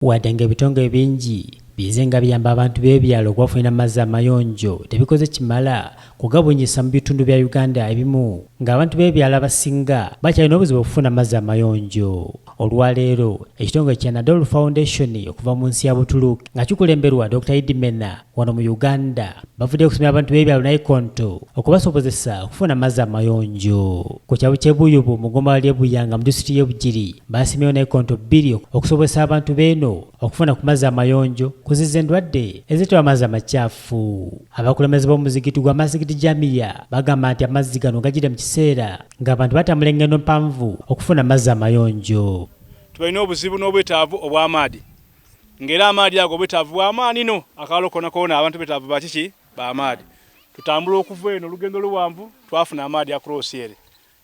Wadde ng'ebitongole bingi bizenga biyamba abantu b'ebyalo okubafunira amazzi amayonjo tebikoze kimala kugabunyisa mu bitundu bya Uganda ebimu ng'abantu b'ebyalo abasinga bakyalina obuzibu okufuna amazzi amayonjo. Olwaleero ekitongole kya Nadol Foundation okuva mu nsi ya Buturuuki nga kikulemberwa Dr. Idi Mena wano mu Uganda bavudde okusomera abantu b'ebyalo Naikonto okubasobozesa okufuna amazzi amayonjo. Ku kyalo ky'e Buyubu mu ggomba ly'e Buyanga mu disitulikiti y'e Bugiri basimyewo Naikonto 2 okusobozesa abantu b'eno okufuna ku mazzi amayonjo kuziza endwadde ezitera amazzi amakyafu. Abakulembeze b'omuzikiti gwa Masikiti Jamia bagamba nti amazzi gano gajjira mu kiseera ng'abantu batambula engendo mpanvu okufuna amazzi amayonjo. Tulina obuzibu n'obwetaavu obw'amaadhi ng'era amaadhi ago obwetaavu bw'amaanyi no akaalo kona abantu betaavu bakiki b'amaadhi. Tutambula okuva eno olugendo luwanvu twafuna amaadhi across ere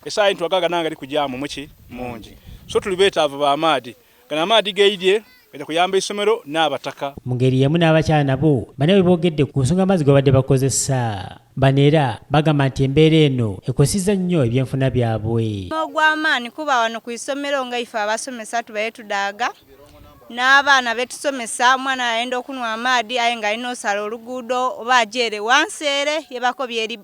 esaayi ntwagaga nange ali kujaamu muki mungi so tuli betaavu b'amaadhi gana amaadhi geidye kuyamba isomero n'abataka. Mu ngeri y'emu n'abakyala nabo banawe boogedde ku nsonga amazzi gwe badde bakozesa. Banera bagamba nti embeera eno ekosizza nnyo ebyenfuna byabwe. Ogw'amaanyi kuba wano ku isomero nga ife abasomesa tubaye tudaaga n'abaana betusomesa mwana ayenda okunwa amaadhi aye nga alina osala oluguudo oba ajeere wansi ere yebakobye eri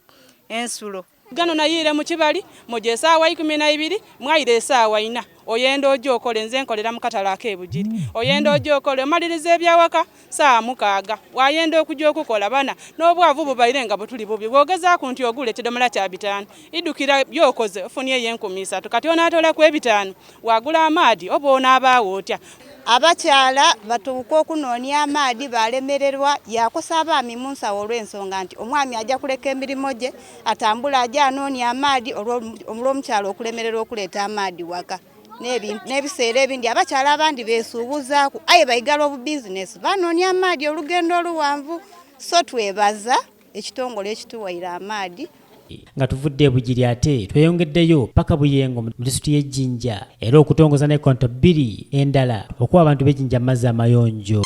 ensulo. Gano nayiire mu kibali muje esaawa 12 mwayire esaawa 4 oyenda ojo okole nze nkolera mu katale ak'e Bugiri oyenda ojo okole omaliriza ebyawaka saa 6 wayenda okujja okukola bana n'obwavu bubaire nga butuli bubi bwogezaako nti ogule kidomola kya 5 idukira byokoze ofunye y'enkumi 3 kati onaatola ku 5 wagula amaadhi oba onaabaawo otya. Abakyala batuuka okunoonya amaadhi balemererwa yakosa abaami mu nsawo olw'ensonga nti omwami ajja kuleka emirimu gye atambula ajja anoonya amaadhi olw'omukyalo okulemererwa okuleeta amaadhi waka. N'ebiseera ebindi abakyala abandi beesuubuzaaku aye bayigala obubizinesi banoonya amaadhi olugendo oluwanvu so twebaza ekitongole ekituwaire amaadhi. Nga tuvudde e Bugiri ate tweyongeddeyo paka Buyengo mu disitulikiti y'e Jinja era okutongoza Naikonto 2 endala okuwa abantu b'Ejinja amazzi amayonjo.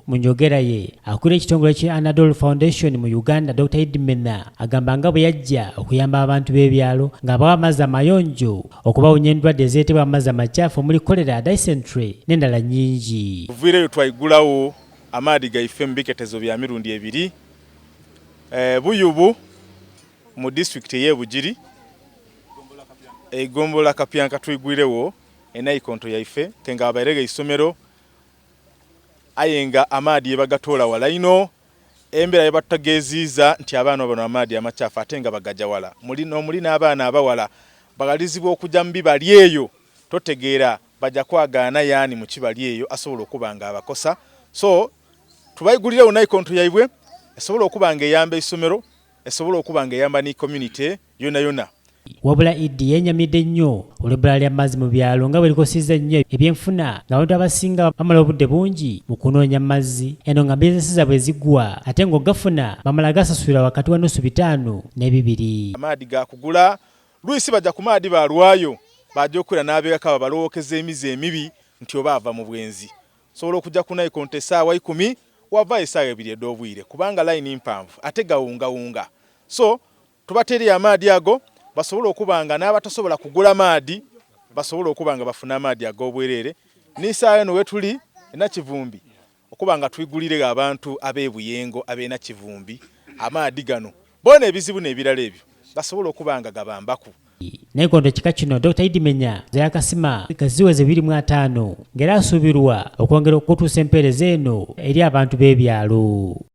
Mu njogera ye akulira ekitongole kya Nadol Foundation mu Uganda Dr. Idi Mena agamba nga bwe yajja okuyamba abantu b'ebyalo ng'abawa amazzi amayonjo okubawonya endwadde ezeetebwa amazzi amakyafu omuli kolera, dysentery n'endala nnyingi. Tuviireyo twayigulawo amaadhi gaife mu biketezo bya mirundi 2 Buyubu mu disitulikiti y'e Bugiri egombola kapyanka tuyigwirewo Naikonto yaife kenga abairega isomero ayenga amaadhi yebagatoola wala ino embeera yebatageziza nti abaana bano amaadhi amakyafu ate nga bagajja wala muli n'abaana abawala bagalizibwa okujja mu bibali eyo totegeera bajja kwagaana yaani mu kibali eyo asobola okuba nga abakosa so tubayigulirewo Naikonto yaibwe esobola okuba nga eyamba isomero esobola okuba nga eyamba ni community yona. Wabula Idi yenyamidde nnyo olw'ebbula ly'amazzi mu byalo nga bwe likosizza nnyo ebyenfuna ng'abantu abasinga bamala obudde bungi mu kunoonya amazzi eno nga bizinesi zaabwe zigwa ate ng'ogafuna bamala gasasulira wakati wa nusu 5 ne 2. Amaadhi gakugula lwisi bajja ku maadhi balwayo bajja okwera n'abeekaka babalowookeza emize emibi nti oba ava mu bwenzi sobola okujja ku Naikonto essaawa 10 wava essaawa 2 ed'obwire kubanga layini mpanvu ate gawungawunga so tubateereye amaadhi ago basobola okuba nga n'abatasobola kugula maadhi basobola okuba nga bafuna amaadhi ag'obwereere n'essaawa eno wetuli Nakivumbi okuba nga tuyigulire abantu ab'e Buyengo ab'e Nakivumbi amaadhi gano bona ebizibu n'ebirala ebyo basobola okuba nga gabambaku. Naikonto kika kino Dr. Idi Mena yakasima gaziweze 25 ng'era asuubirwa okwongera okutuusa empeereza eno eri abantu b'ebyalo.